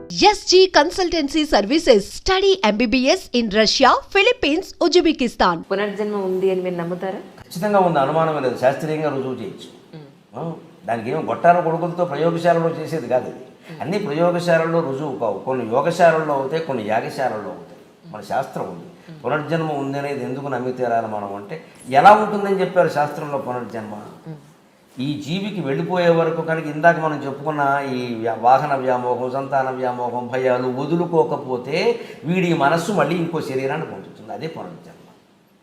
SG Consultancy Services. Study MBBS in Russia, Philippines, Uzbekistan. పునర్జన్మ ఉంది అని మీరు నమ్ముతారా? ఖచ్చితంగా ఉంది, అనుమానం లేదు. శాస్త్రీయంగా రుజువు చేయొచ్చు. దానికి ఏమో గొట్టాల కొడుకులతో ప్రయోగశాలలో చేసేది కాదు ఇది. అన్ని ప్రయోగశాలల్లో రుజువు కావు. కొన్ని యోగశాలల్లో అవుతాయి, కొన్ని యాగశాలల్లో అవుతాయి. మన శాస్త్రం ఉంది. పునర్జన్మ ఉంది అనేది ఎందుకు నమ్మి తీరాలి మనం అంటే, ఎలా ఉంటుందని చెప్పారు శాస్త్రంలో పునర్జన్మ. ఈ జీవికి వెళ్ళిపోయే వరకు కనుక ఇందాక మనం చెప్పుకున్న ఈ వాహన వ్యామోహం, సంతాన వ్యామోహం, భయాలు వదులుకోకపోతే వీడి మనస్సు మళ్ళీ ఇంకో శరీరాన్ని పొందుతుంది. అదే పునర్జన్మ.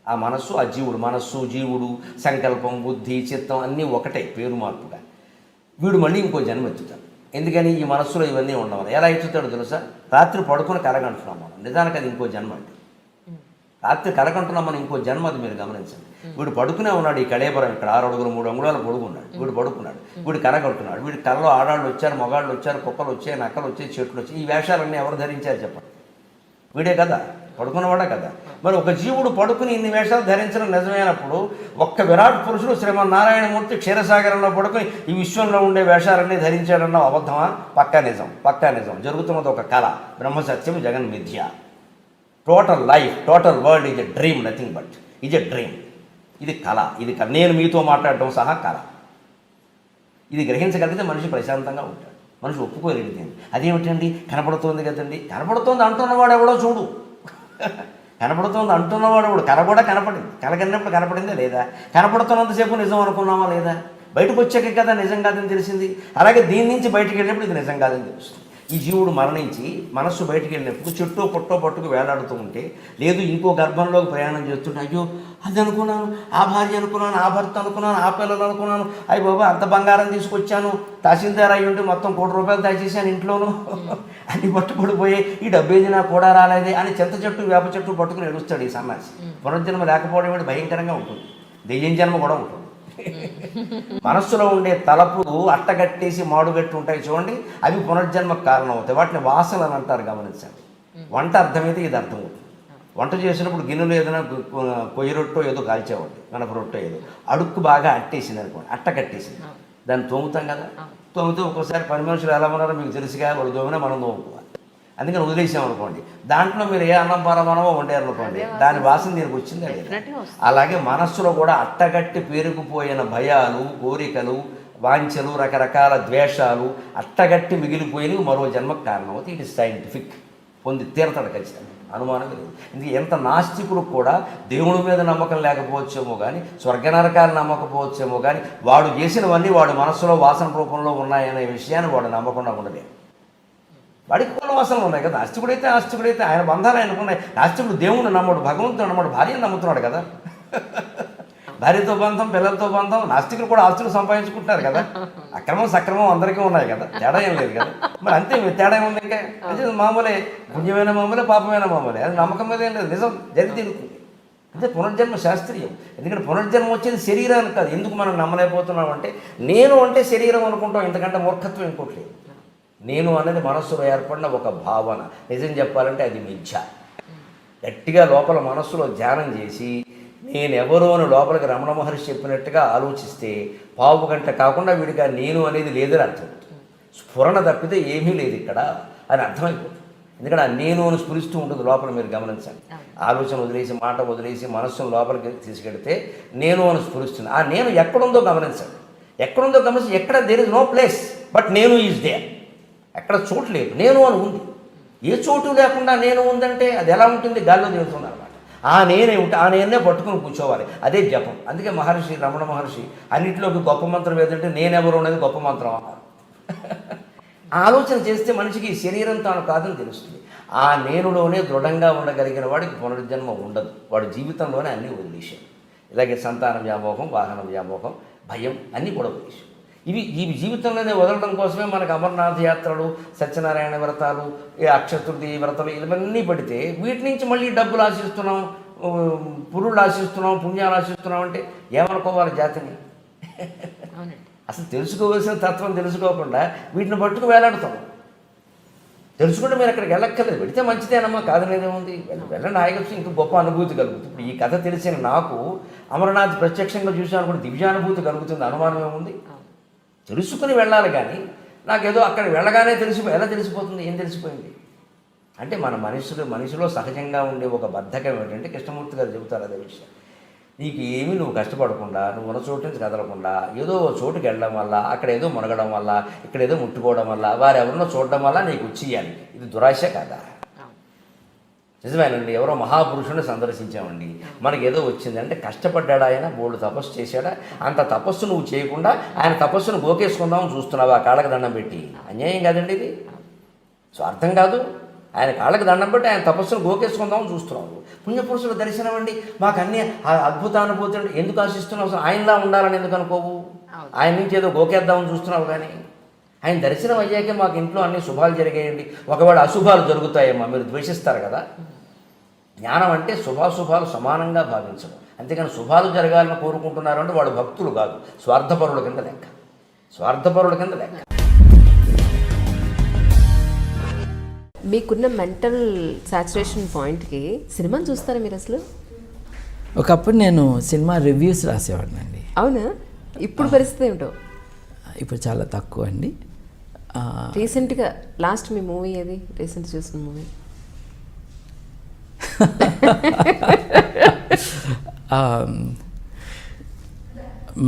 ఆ మనస్సు, ఆ జీవుడు, మనస్సు జీవుడు, సంకల్పం, బుద్ధి, చిత్తం అన్నీ ఒకటే, పేరు మార్పుగా. వీడు మళ్ళీ ఇంకో జన్మ ఎత్తుతాడు. ఎందుకని? ఈ మనస్సులో ఇవన్నీ ఉండవాలి. ఎలా ఎత్తుతాడో తెలుసా? రాత్రి పడుకుని కలగంటున్నాం మనం, నిజానికి అది ఇంకో జన్మ అండి. రాత్రి కలగంటున్నాం మనం, ఇంకో జన్మ. అది మీరు గమనించండి. వీడు పడుకునే ఉన్నాడు, ఈ కళేబరం ఇక్కడ 6 అడుగులు 3 అంగుళాలు పడుకున్నాడు. వీడు పడుకున్నాడు, వీడు కలగంటున్నాడు. వీడి కళ్ళలో ఆడాళ్ళు వచ్చారు, మగాళ్ళు వచ్చారు, కుక్కలు వచ్చాయి, నక్కలు వచ్చాయి, చెట్లు వచ్చాయి. ఈ వేషాలన్నీ ఎవరు ధరించారు చెప్పండి? వీడే కదా, పడుకున్నవాడే కదా. మరి ఒక జీవుడు పడుకుని ఇన్ని వేషాలు ధరించడం నిజమైనప్పుడు, ఒక్క విరాట్ పురుషుడు శ్రీమన్నారాయణమూర్తి క్షీరసాగరంలో పడుకుని ఈ విశ్వంలో ఉండే వేషాలన్నీ ధరించాడన్న అబద్ధమా? పక్కా నిజం, పక్కా నిజం. జరుగుతున్నది ఒక కళ. బ్రహ్మసత్యం, జగన్ మిథ్య. Total life, total world is a dream, nothing but is a dream. ఇది కళ. ఇది నేను మీతో మాట్లాడటం సహా కళ. ఇది గ్రహించగలిగితే మనిషి ప్రశాంతంగా ఉంటాడు. మనిషి ఒప్పుకోలేడు దీన్ని. అదేమిటండి, కనపడుతోంది కదండి. కనపడుతోంది అంటున్నవాడు ఎవడో చూడు. కనపడుతోంది అంటున్నవాడు ఎవడు? కళ కూడా కనపడింది. కళ కన్నప్పుడు కనపడిందా లేదా? కనపడుతున్నంతసేపు నిజం అనుకున్నామా లేదా? బయటకు వచ్చాకే కదా నిజం కాదని తెలిసింది. అలాగే దీని నుంచి బయటికి వెళ్ళినప్పుడు ఇది నిజం కాదని తెలుస్తుంది. ఈ జీవుడు మరణించి మనస్సు బయటికి వెళ్ళినప్పుడు చెట్టో పొట్టో పట్టుకు వేలాడుతూ ఉంటే, లేదు ఇంకో గర్భంలోకి ప్రయాణం చేస్తుంటే, అయ్యో అది అనుకున్నాను, ఆ భార్య అనుకున్నాను, ఆ భర్త అనుకున్నాను, ఆ పిల్లలు అనుకున్నాను, అయ్యి బాబా అంత బంగారం తీసుకొచ్చాను, తహసీల్దార్ అయ్యి ఉంటే మొత్తం ₹1,00,00,000 దాచేసాను ఇంట్లోనూ, అన్ని పట్టుబడిపోయి ఈ డబ్బేది నాకు కూడా రాలేదే అని చింత చెట్టు, వేప చెట్టు పట్టుకుని ఎడుస్తాడు ఈ సన్నాసి. పునర్జన్మ లేకపోవడం ఏంటి? భయంకరంగా ఉంటుంది. దెయ్యం జన్మ కూడా ఉంటుంది. మనస్సులో ఉండే తలపులు అట్టగట్టేసి మాడుగట్టి ఉంటాయి చూడండి, అవి పునర్జన్మకు కారణం అవుతాయి. వాటిని వాసనలు అని అంటారు, గమనించండి. వంట అర్థమైతే ఇది అర్థమవుతుంది. వంట చేసినప్పుడు గిన్నెలో ఏదైనా కొయ్యి రొట్టో ఏదో కాల్చేవాడి, గణప రొట్టో ఏదో అడుక్కు బాగా అట్టేసింది అనుకోండి, అట్టగట్టేసింది. దాన్ని తోముతాం కదా, తోమితే ఒక్కోసారి పని మనుషులు ఎలా ఉన్నారో మీకు తెలుసుగా, వాళ్ళు తోమినా మనం తోముకోవాలి. అందుకని వదిలేసామనుకోండి, దాంట్లో మీరు ఏ అన్నం పరమానమో వండారనుకోండి, దాని వాసన దీనికి వచ్చిందా లేదా? అలాగే మనస్సులో కూడా అట్టగట్టి పేరుకుపోయిన భయాలు, కోరికలు, వాంఛలు, రకరకాల ద్వేషాలు అట్టగట్టి మిగిలిపోయినవి మరో జన్మకు కారణం అవుతుంది. It is scientific. పొంది తీరతాడు ఖచ్చితంగా, అనుమానం లేదు. ఇందుకు ఎంత నాస్తికులకు కూడా దేవుడి మీద నమ్మకం లేకపోవచ్చేమో కానీ, స్వర్గనరకాలు నమ్మకపోవచ్చేమో కానీ, వాడు చేసినవన్నీ వాడు మనస్సులో వాసన రూపంలో ఉన్నాయనే విషయాన్ని వాడు నమ్మకుండా ఉండలేదు. వాడికి కుల వాసనలు ఉన్నాయి కదా. ఆస్తికుడైతే ఆయన బంధాలు ఆయనకున్నాయి. నాస్తికుడు దేవుణ్ణి నమ్మడు, భగవంతుడు నమ్మడు, భార్యను నమ్ముతున్నాడు కదా. భార్యతో బంధం, పిల్లలతో బంధం. నాస్తికులు కూడా ఆస్తులు సంపాదించుకుంటారు కదా. అక్రమం సక్రమం అందరికీ ఉన్నాయి కదా, తేడా ఏం లేదు కదా. మరి అంతే, తేడా ఏముంది? ఇంకా అంటే మామూలే, పుణ్యమైన మామూలే, పాపమైన మామూలే. అది నమ్మకం మీద ఏం లేదు, నిజం జరిగి తీరుతుంది. అంటే పునర్జన్మ శాస్త్రీయం. ఎందుకంటే పునర్జన్మ వచ్చేది శరీరానికి కాదు. ఎందుకు మనం నమ్మలేకపోతున్నాం అంటే, నేను అంటే శరీరం అనుకుంటాం. ఇంతకంటే మూర్ఖత్వం ఇంకోట్లేదు. నేను అనేది మనస్సులో ఏర్పడిన ఒక భావన. నిజం చెప్పాలంటే అది మిథ్య. గట్టిగా లోపల మనస్సులో ధ్యానం చేసి నేనెవరో అని లోపలికి రమణ మహర్షి చెప్పినట్టుగా ఆలోచిస్తే పావు గంట కాకుండా వీడిగా నేను అనేది లేదని అర్థం. స్ఫురణ తప్పితే ఏమీ లేదు ఇక్కడ అని అర్థమైపోతుంది. ఎందుకంటే ఆ నేను అని స్ఫురిస్తూ ఉంటుంది లోపల, మీరు గమనించండి. ఆలోచన వదిలేసి, మాట వదిలేసి మనస్సును లోపలికి తీసుకెడితే నేను అని స్ఫురిస్తుంది. ఆ నేను ఎక్కడుందో గమనించండి. ఎక్కడుందో గమనించి, ఎక్కడ there is no place but నేను ఈజ్ దేర్. ఎక్కడ చోటు లేదు, నేను అని ఉంది. ఏ చోటు లేకుండా నేను ఉందంటే అది ఎలా ఉంటుంది? గాల్లో తేలుతుంది అనమాట. ఆ నేనే ఉంటే ఆ నేనే పట్టుకుని కూర్చోవాలి. అదే జపం. అందుకే మహర్షి, రమణ మహర్షి అన్నింటిలోకి గొప్ప మంత్రం ఏదంటే నేనెవరు అనేది గొప్ప మంత్రం అన్నారు. ఆలోచన చేస్తే మనిషికి శరీరం తాను కాదని తెలుస్తుంది. ఆ నేనులోనే దృఢంగా ఉండగలిగిన వాడికి పునర్జన్మ ఉండదు. వాడి జీవితంలోనే అన్నీ వదిలేశాడు. ఇలాగే సంతాన వ్యామోహం, వాహన వ్యామోహం, భయం అన్నీ కూడా వదిలేశాడు. ఈ జీవితంలోనే వదలడం కోసమే మనకు అమర్నాథ్ యాత్రలు, సత్యనారాయణ వ్రతాలు, అక్షతృతి వ్రతాలు ఇవన్నీ పడితే వీటి నుంచి మళ్ళీ డబ్బులు ఆశిస్తున్నాం, పురుళ్ళు ఆశిస్తున్నాం, పుణ్యాలు ఆశిస్తున్నాం అంటే ఏమనుకోవాలి జాతిని? అసలు తెలుసుకోవాల్సిన తత్వం తెలుసుకోకుండా వీటిని పట్టుకు వేలాడుతాం. తెలుసుకుంటే మీరు అక్కడికి వెళ్ళక్కర్లేదు, పెడితే మంచిదేనమ్మా, కాదనేదేముంది, వెళ్ళండి, హాయిగా ఇంకా గొప్ప అనుభూతి కలుగుతుంది. ఇప్పుడు ఈ కథ తెలిసిన నాకు అమరనాథ్ ప్రత్యక్షంగా చూసాను కూడా దివ్యానుభూతి కలుగుతుంది, అనుమానం ఏముంది? తెలుసుకుని వెళ్ళాలి. కానీ నాకేదో అక్కడ వెళ్ళగానే ఎలా తెలిసిపోతుంది? ఏం తెలిసిపోయింది అంటే మన మనిషిలో సహజంగా ఉండే ఒక బద్ధకం ఏంటంటే కృష్ణమూర్తి గారు చెబుతారు అదే విషయం. నీకు ఏమీ నువ్వు కష్టపడకుండా, నువ్వు ఉన్న చోటు నుంచి కదలకుండా ఏదో చోటుకి వెళ్ళడం వల్ల, అక్కడ ఏదో మునగడం వల్ల, ఇక్కడ ఏదో ముట్టుకోవడం వల్ల, వారు ఎవరినో చూడడం వల్ల నీకు వచ్చేయాలి. ఇది దురాశ కదా? నిజమేనండి. ఎవరో మహాపురుషుని సందర్శించామండి, మనకి ఏదో వచ్చిందంటే కష్టపడ్డాడు ఆయన, బోల్డు తపస్సు చేశాడా? అంత తపస్సు నువ్వు చేయకుండా ఆయన తపస్సును గోకేసుకుందామని చూస్తున్నావు ఆ కాళ్ళకి దండం పెట్టి. అన్యాయం కాదండి ఇది? స్వార్థం కాదు. ఆయన కాళ్ళకి దండం పెట్టి ఆయన తపస్సును గోకేసుకుందామని చూస్తున్నావు. పుణ్యపురుషుల దర్శనం అండి, మాకు అన్ని అద్భుతానుభూతి ఎందుకు ఆశిస్తున్నావు? ఆయనలా ఉండాలని ఎందుకు అనుకోవు? ఆయన నుంచి ఏదో గోకేద్దామని చూస్తున్నావు. కానీ ఆయన దర్శనం అయ్యాకే మాకు ఇంట్లో అన్ని శుభాలు జరిగాయండి, ఒకవేళ అశుభాలు జరుగుతాయేమో మీరు ద్వేషిస్తారు కదా. జ్ఞానం అంటే శుభాశుభాలు సమానంగా భావించడం. అంతేకాని శుభాలు జరగాలని కోరుకుంటున్నారు అంటే వాళ్ళు భక్తులు కాదు, స్వార్థపరుల కింద లెక్క. మీకున్న మెంటల్ సాచురేషన్ పాయింట్కి సినిమాని చూస్తారా మీరు అసలు? ఒకప్పుడు నేను సినిమా రివ్యూస్ రాసేవాడిని అండి. అవునా? ఇప్పుడు పరిస్థితి ఏమిటో? ఇప్పుడు చాలా తక్కువ అండి. రీసెంట్గా లాస్ట్ మీ మూవీ ఏది? రీసెంట్ చూసిన మూవీ?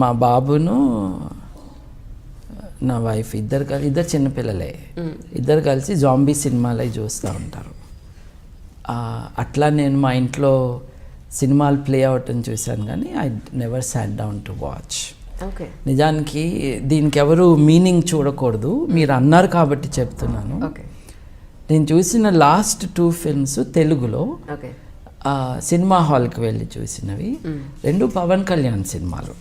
మా బాబును నా వైఫ్ ఇద్దరు చిన్నపిల్లలే, ఇద్దరు కలిసి జాంబీ సినిమాలు అవి చూస్తూ ఉంటారు. అట్లా నేను మా ఇంట్లో సినిమాలు ప్లే అవటం చూశాను, కానీ I never sat down to watch. నిజానికి దీనికి ఎవరు మీనింగ్ చూడకూడదు, మీరు అన్నారు కాబట్టి చెప్తున్నాను. నేను చూసిన లాస్ట్ 2 ఫిల్మ్స్ తెలుగులో సినిమా హాల్కి వెళ్ళి చూసినవి, 2 పవన్ కళ్యాణ్ సినిమాలు.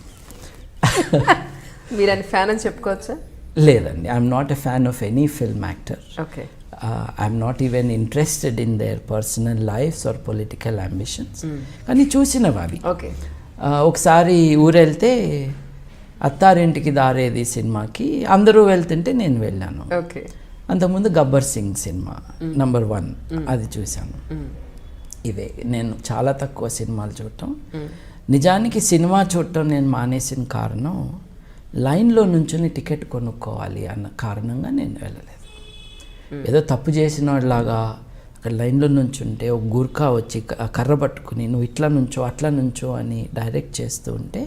మీరు అని ఫ్యాన్ అని చెప్పుకోవచ్చా? లేదండి, I'm not a fan of any film actor. I'm not even interested in their personal lives or political ambitions. కానీ చూసినవి అవి. ఒకసారి ఊరెళ్తే అత్తారింటికి దారేది సినిమాకి అందరూ వెళ్తుంటే నేను వెళ్ళాను. అంతకుముందు గబ్బర్ సింగ్ సినిమా నంబర్ 1 అది చూశాను. ఇవే నేను చాలా తక్కువ సినిమాలు చూడటం. నిజానికి సినిమా చూడటం నేను మానేసిన కారణం లైన్లో నుంచుని టికెట్ కొనుక్కోవాలి అన్న కారణంగా నేను వెళ్ళలేదు. ఏదో తప్పు చేసిన వాళ్ళలాగా అక్కడ లైన్లో నుంచుంటే ఒక గుర్ఖా వచ్చి కర్ర పట్టుకుని నువ్వు ఇట్లా నుంచో అట్లా నుంచో అని డైరెక్ట్ చేస్తూ ఉంటే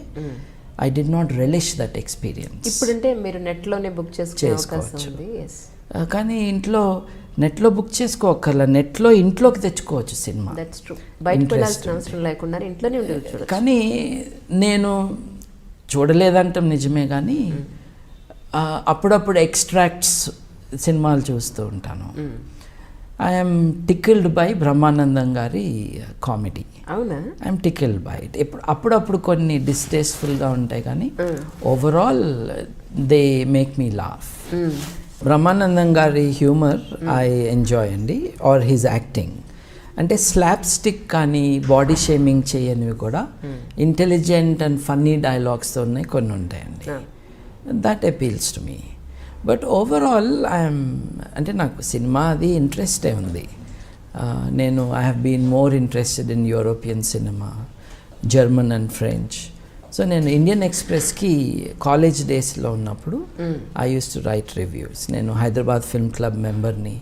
I did not relish that experience. ఇప్పుడంటే మీరు నెట్లోనే బుక్ చేసుకోవచ్చు. కానీ నెట్లో బుక్ చేసుకోకర్లా, నెట్లో ఇంట్లోకి తెచ్చుకోవచ్చు సినిమా. కానీ నేను చూడలేదంటాం నిజమే, కానీ అప్పుడప్పుడు ఎక్స్ట్రాక్ట్స్ సినిమాలు చూస్తూ ఉంటాను. ఐఎమ్ టికిల్డ్ బై బ్రహ్మానందం గారి కామెడీ. అవునా? I'm tickled by it. అప్పుడప్పుడు కొన్ని డిస్టేస్ఫుల్గా ఉంటాయి, కానీ overall they make me laugh. Brahmanandam గారి హ్యూమర్ ఐ ఎంజాయ్ అండి, ఆర్ హిజ్ యాక్టింగ్. అంటే స్లాప్ స్టిక్ కానీ బాడీ షేమింగ్ చేయనివి కూడా ఇంటెలిజెంట్ అండ్ ఫన్నీ డైలాగ్స్తో ఉన్నాయి, కొన్ని ఉంటాయండి. That appeals to me. But overall అంటే నాకు సినిమా అది ఇంట్రెస్టే ఉంది. నేను I have been more interested in European cinema, German and French. So నేను ఇండియన్ ఎక్స్ప్రెస్కి కాలేజ్ డేస్లో ఉన్నప్పుడు I use to right reviews. నేను హైదరాబాద్ ఫిల్మ్ క్లబ్ మెంబర్ని.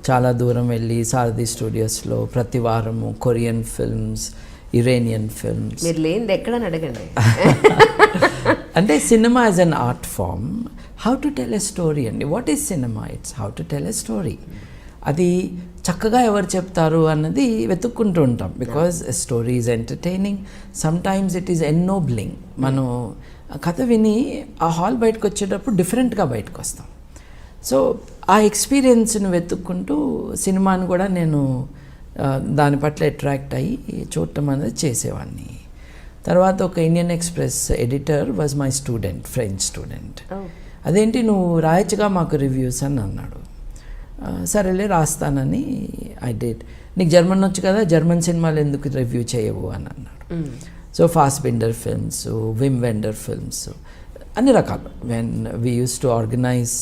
చాలా దూరం వెళ్ళి సారథి స్టూడియోస్లో ప్రతి వారము కొరియన్ ఫిల్మ్స్, ఇరానియన్ ఫిల్మ్స్. మీరు లేనిది ఎక్కడని అడగండి. అంటే cinema as an art form, how to tell a story అండి. What is cinema? It's how to tell a story. అది చక్కగా ఎవరు చెప్తారు అన్నది వెతుక్కుంటూ ఉంటాం. Because story is entertaining, sometimes it is ennobling. మనం కథ విని ఆ హాల్ బయటకు వచ్చేటప్పుడు డిఫరెంట్గా బయటకు వస్తాం. సో ఆ ఎక్స్పీరియన్స్ని వెతుక్కుంటూ సినిమాని కూడా నేను దాని పట్ల అట్రాక్ట్ అయ్యి చూడటం అనేది చేసేవాడిని. తర్వాత ఒక Indian Express editor was my student, French student. అదేంటి నువ్వు రాయచ్చుగా మాకు రివ్యూస్ అని అన్నాడు. సరేలే రాస్తానని ఐ డిడ్. నీకు జర్మన్ వచ్చు కదా, జర్మన్ సినిమాలు ఎందుకు రివ్యూ చేయవు అని అన్నాడు. So Fassbinder films, Wim Wender films, అన్ని రకాలు. When we used to organise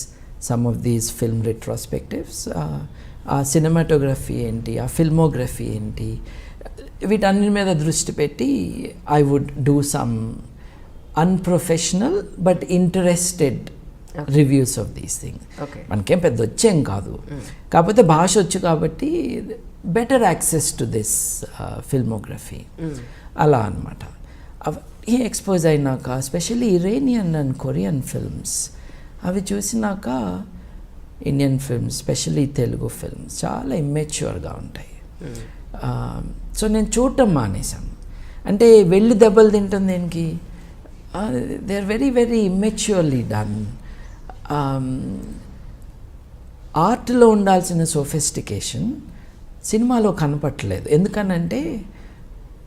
some of these film retrospectives, ఆ సినిమాటోగ్రఫీ ఏంటి, ఆ ఫిల్మోగ్రఫీ ఏంటి, వీటన్ని మీద దృష్టి పెట్టి I would do some unprofessional but interested reviews of these things. Okay. మనకేం పెద్ద వచ్చేం కాదు, కాకపోతే భాష వచ్చు కాబట్టి better access to this filmography అలా అనమాట. ఈ ఎక్స్పోజ్ అయినాక specially Iranian and Korean films అవి చూసినాక Indian films specially Telugu films చాలా ఇమ్మెచ్యూర్గా ఉంటాయి. సో నేను చూడటం మానేశాను. అంటే వెళ్ళి దెబ్బలు తింటుంది దేనికి, they are very very immaturely done. ఆర్ట్లో ఉండాల్సిన సోఫిస్టికేషన్ సినిమాలో కనపట్లేదు. ఎందుకనంటే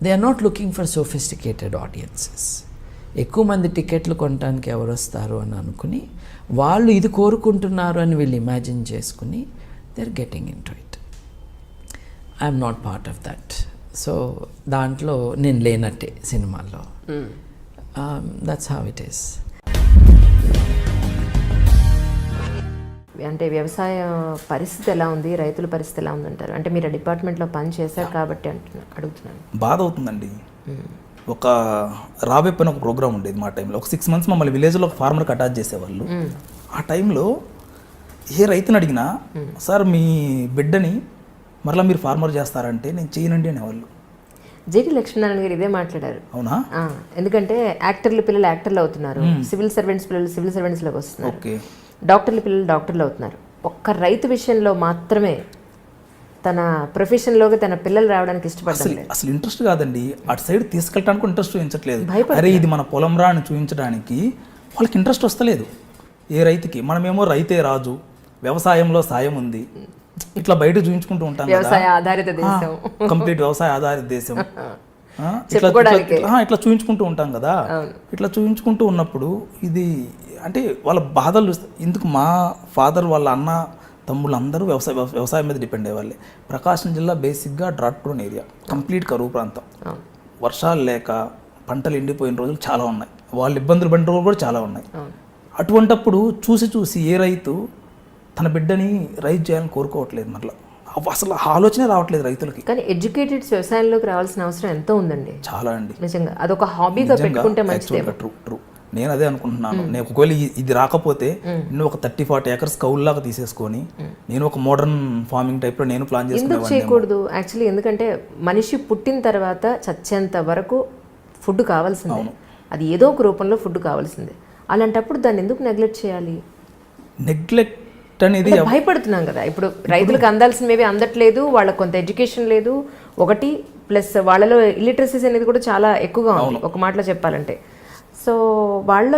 they are not looking for sophisticated audiences. ఎక్కువ మంది టికెట్లు కొనడానికి ఎవరు వస్తారు అని అనుకుని వాళ్ళు ఇది కోరుకుంటున్నారు అని వీళ్ళు ఇమాజిన్ చేసుకుని they are getting into it. I'm not part of that. So దాంట్లో నేను లేనట్టే సినిమాల్లో. That's how it is. అంటే వ్యవసాయ పరిస్థితి ఎలా ఉంది, రైతుల పరిస్థితి ఎలా ఉందంటారు? అంటే మీరు డిపార్ట్మెంట్లో పని చేశారు కాబట్టి అడుగుతున్నాను. బాధ అవుతుందండి. ఒక రాబోయే పైన ఒక ప్రోగ్రామ్ ఉండేది మా టైంలో. ఒక 6 months మమ్మల్ని విలేజ్లో ఒక ఫార్మర్కి అటాచ్ చేసేవాళ్ళు. ఆ టైంలో ఏ రైతుని అడిగినా సార్ మీ బిడ్డని మరలా మీరు ఫార్మర్ చేస్తారంటే నేను చేయనండి అనేవాళ్ళు. జేటీ లక్ష్మీనారాయణ గారు ఇదే మాట్లాడారు. అవునా? ఎందుకంటే యాక్టర్ల పిల్లలు యాక్టర్లు అవుతున్నారు, సివిల్ సర్వెంట్స్ పిల్లలు సివిల్ సర్వెంట్స్లోకి వస్తున్నారు, ఓకే, డాక్టర్ల పిల్లలు డాక్టర్లు అవుతున్నారు. ఒక్క రైతు విషయంలో మాత్రమే తన ప్రొఫెషన్లోకి తన పిల్లలు రావడానికి ఇష్టపడతారు. అసలు ఇంట్రెస్ట్ కాదండి, అటు సైడ్ తీసుకెళ్ళడానికి ఇంట్రెస్ట్ చూపించట్లేదు. అరే ఇది మన పొలం రా అని చూపించడానికి వాళ్ళకి ఇంట్రెస్ట్ వస్తలేదు ఏ రైతుకి. మనమేమో రైతే రాజు, వ్యవసాయంలో సాయం ఉంది, ఇట్లా బయట చూపించుకుంటూ ఉంటాం. వ్యవసాయ ఆధారిత దేశం, కంప్లీట్ వ్యవసాయ ఆధారిత దేశం ఇట్లా చూపించుకుంటూ ఉంటాం కదా. ఇట్లా చూపించుకుంటూ ఉన్నప్పుడు ఇది అంటే వాళ్ళ బాధలు ఇందుకు. మా ఫాదర్ వాళ్ళ అన్న తమ్ముళ్ళు అందరూ వ్యవసాయం మీద డిపెండ్ అయ్యేవాళ్ళే. ప్రకాశం జిల్లా బేసిక్గా డ్రాట్ ప్రోన్ ఏరియా, కంప్లీట్ కరువు ప్రాంతం. వర్షాలు లేక పంటలు ఎండిపోయిన రోజులు చాలా ఉన్నాయి, వాళ్ళు ఇబ్బందులు పడిన రోజులు కూడా చాలా ఉన్నాయి. అటువంటప్పుడు చూసి ఏ రైతు తన బిడ్డని రైతు చేయాలని కోరుకోవట్లేదు. మరలా అసలు ఆలోచనే రావట్లేదు రైతులకి. కానీ ఎడ్యుకేటెడ్ వ్యవసాయంలోకి రావాల్సిన అవసరం ఎంతో ఉందండి. చాలా అండి, నిజంగా అదొక హాబీగా పెట్టుకుంటే మంచిది. ట్రూ. నేను అదే అనుకుంటున్నాను. నేను ఒకవేళ ఇది రాకపోతే నేను ఒక 30-40 acres కౌల్లాగా తీసేసుకొని నేను ఒక మోడర్న్ ఫార్మింగ్ టైప్లో నేను ప్లాన్ ఎందుకు చేయకూడదు యాక్చువల్లీ? ఎందుకంటే మనిషి పుట్టిన తర్వాత చచ్చేంత వరకు ఫుడ్ కావాల్సిందే, అది ఏదో ఒక రూపంలో ఫుడ్ కావాల్సిందే. అలాంటప్పుడు దాన్ని ఎందుకు నెగ్లెక్ట్ చేయాలి? నెగ్లెక్ట్ అనేది భయపడుతున్నాం కదా. ఇప్పుడు రైతులకు అందాల్సినవి అందట్లేదు, వాళ్ళకి కొంత ఎడ్యుకేషన్ లేదు ఒకటి, ప్లస్ వాళ్ళలో ఇల్లిటరసీస్ అనేది కూడా చాలా ఎక్కువగా ఉంది ఒక మాటలో చెప్పాలంటే. సో వాళ్ళ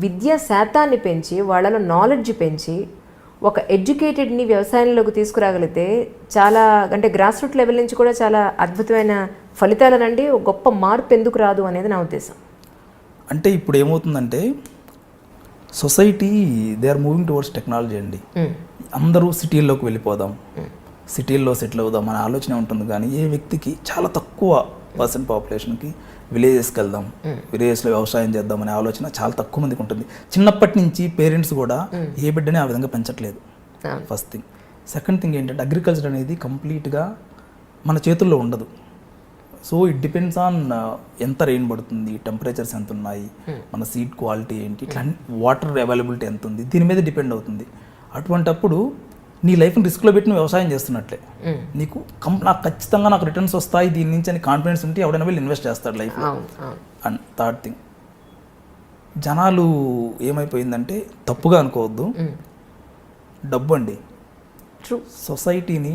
విద్యా శాతాన్ని పెంచి వాళ్ళలో నాలెడ్జ్ పెంచి ఒక ఎడ్యుకేటెడ్ని వ్యవసాయంలోకి తీసుకురాగలిగితే చాలా, అంటే గ్రాస్ రూట్ లెవెల్ నుంచి కూడా చాలా అద్భుతమైన ఫలితాలనండి, గొప్ప మార్పు ఎందుకు రాదు అనేది నా ఉద్దేశం. అంటే ఇప్పుడు ఏమవుతుందంటే society they are moving towards technology అండి. అందరూ సిటీల్లోకి వెళ్ళిపోదాం, సిటీల్లో సెటిల్ అవుదాం అనే ఆలోచన ఉంటుంది. కానీ ఏ వ్యక్తికి చాలా తక్కువ పర్సెంట్ పాపులేషన్కి విలేజెస్కి వెళ్దాం, విలేజెస్లో వ్యవసాయం చేద్దాం అనే ఆలోచన చాలా తక్కువ మందికి ఉంటుంది. చిన్నప్పటి నుంచి పేరెంట్స్ కూడా ఏ బిడ్డని ఆ విధంగా పెంచట్లేదు. First thing. సెకండ్ థింగ్ ఏంటంటే అగ్రికల్చర్ అనేది కంప్లీట్గా మన చేతుల్లో ఉండదు. సో ఇట్ డిపెండ్స్ ఆన్ ఎంత రెయిన్ పడుతుంది, టెంపరేచర్స్ ఎంత ఉన్నాయి, మన సీడ్ క్వాలిటీ ఏంటి, ఇట్లా వాటర్ అవైలబిలిటీ ఎంత ఉంది, దీని మీద డిపెండ్ అవుతుంది. అటువంటప్పుడు నీ లైఫ్ని రిస్క్లో పెట్టి నువ్వు వ్యవసాయం చేస్తున్నట్లే. నీకు నాకు ఖచ్చితంగా నాకు రిటర్న్స్ వస్తాయి దీని నుంచి అని కాన్ఫిడెన్స్ ఉంటే ఎవడైనా వెళ్ళి ఇన్వెస్ట్ చేస్తాడు లైఫ్లో. అండ్ థర్డ్ థింగ్, జనాలు ఏమైపోయిందంటే తప్పుగా అనుకోవద్దు, డబ్బు అండి సొసైటీని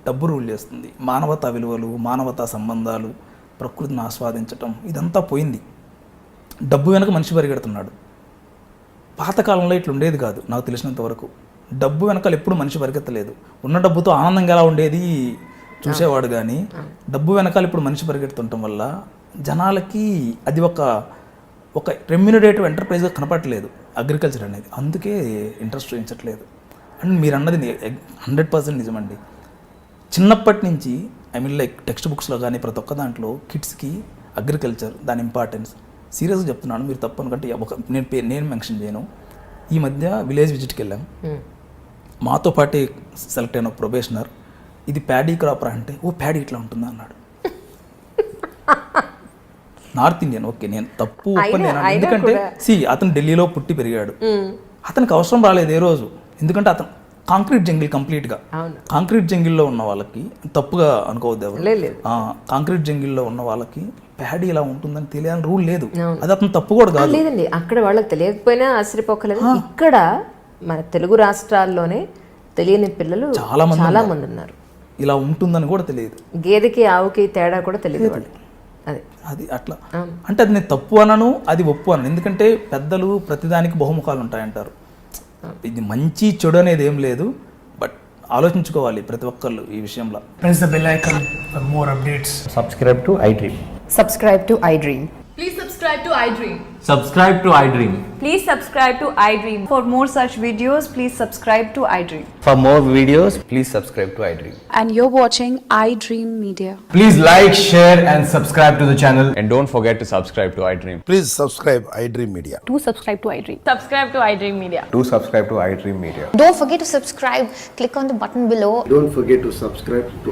డబ్బు రూల్ చేస్తుంది. మానవతా విలువలు, మానవతా సంబంధాలు, ప్రకృతిని ఆస్వాదించటం ఇదంతా పోయింది. డబ్బు వెనక మనిషి పరిగెడుతున్నాడు. పాతకాలంలో ఇట్లా ఉండేది కాదు నాకు తెలిసినంత వరకు. డబ్బు వెనకాల ఎప్పుడు మనిషి పరిగెత్తలేదు. ఉన్న డబ్బుతో ఆనందంగా ఎలా ఉండేది చూసేవాడు. కానీ డబ్బు వెనకాల ఇప్పుడు మనిషి పరిగెడుతుండటం వల్ల జనాలకి అది ఒక రెమ్యూనరేటివ్ ఎంటర్ప్రైజ్గా కనపడట్లేదు అగ్రికల్చర్ అనేది. అందుకే ఇంట్రెస్ట్ చూపించట్లేదు. అండ్ మీరు అన్నది 100% నిజమండి. చిన్నప్పటి నుంచి లైక్ టెక్స్ట్ బుక్స్లో కానీ ప్రతి ఒక్క దాంట్లో కిడ్స్కి అగ్రికల్చర్ దాని ఇంపార్టెన్స్ సీరియస్గా చెప్తున్నాను. మీరు తప్పు అనుకంటే నేను మెన్షన్ చేయను. ఈ మధ్య విలేజ్ విజిట్కి వెళ్ళాం. మాతో పాటే సెలెక్ట్ అయిన ప్రొబేషనర్ ఇది ప్యాడీ క్రాపర్ అంటే, ఓ ప్యాడీ ఇట్లా ఉంటుందా అన్నాడు. నార్త్ ఇండియన్ ఓకే నేను తప్పు ఒప్పని నేను అయినా ఎందుకంటే సి అతను ఢిల్లీలో పుట్టి పెరిగాడు, అతనికి అవసరం రాలేదు ఏ రోజు, ఎందుకంటే అతను కాంక్రీట్ జంగిల్ కంప్లీట్గా కాంక్రీట్ జంగిల్లో ఉన్న వాళ్ళకి తప్పుగా అనుకోవద్దు ఎవరు, కాంక్రీట్ జంగిల్లో ఉన్న వాళ్ళకి ప్యాడీ ఇలా ఉంటుందని తెలియాలని రూల్ లేదు, అది అతను తప్పు కూడా కాదు. లేదండి, అక్కడ వాళ్ళకి తెలియకపోయినా ఆశ్చర్యపోకలేదు. ఇక్కడ మన తెలుగు రాష్ట్రాల్లోనే తెలియని పిల్లలు చాలా మంది ఉన్నారు. ఇలా ఉంటుందని కూడా తెలియదు, గేదెకి ఆవుకి తేడా కూడా తెలియదు వాళ్ళకి. అది అట్లా అంటే అది నేను తప్పు అనను, అది ఒప్పు అనను, ఎందుకంటే పెద్దలు ప్రతిదానికి బహుముఖాలు ఉంటాయంటారు. ఇది మంచి చెడు అనేది ఏం లేదు, బట్ ఆలోచించుకోవాలి ప్రతి ఒక్కళ్ళు ఈ విషయంలో. Press the bell icon for more updates. Subscribe to iDream. Subscribe to iDream. Please subscribe to iDream. Subscribe to iDream. Please subscribe to iDream. For more such videos, please subscribe to iDream. For more videos, please subscribe to iDream. And you're watching iDream Media. Please like, share and subscribe to the channel. And don't forget to subscribe to iDream. Please subscribe iDream Media. Do subscribe to iDream. Subscribe to iDream Media. Do subscribe to iDream Media. Don't forget to subscribe. Click on the button below. Don't forget to subscribe to